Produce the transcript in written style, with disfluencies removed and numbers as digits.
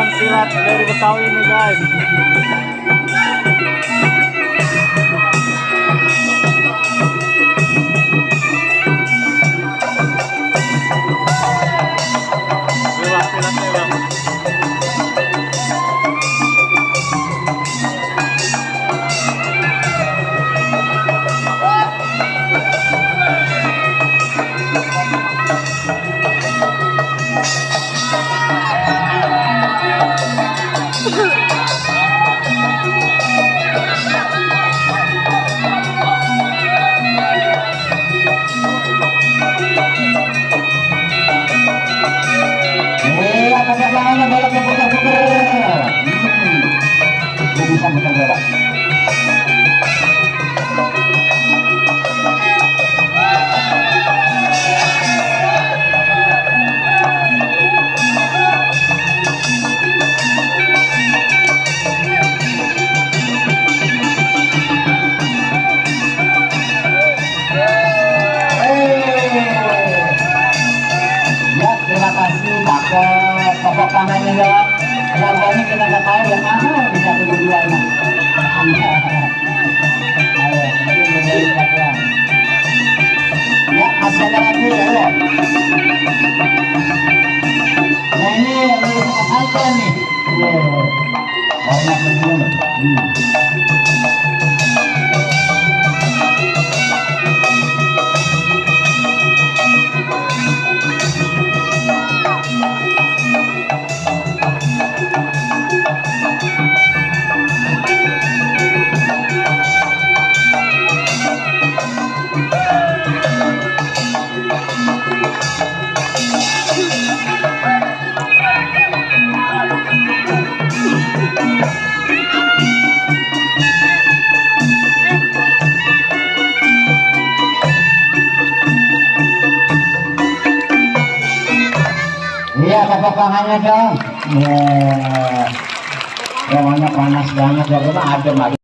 pencak silat dari Betawi nih guys. Silat silatnya bang. Tangannya balapnya putar-putar. Bisa putar balap. Ya, terima kasih pakai topok tangannya ya. Warnanya kita nggak tahu yang mana bisa keduanya. Ayo, mungkin menjadi pakai. Ya, masih ada lagi ya. Nah ini apa nih? Warna belum. Iya, tepuk tangannya dong. Ya, bawahnya panas banget ya, adem.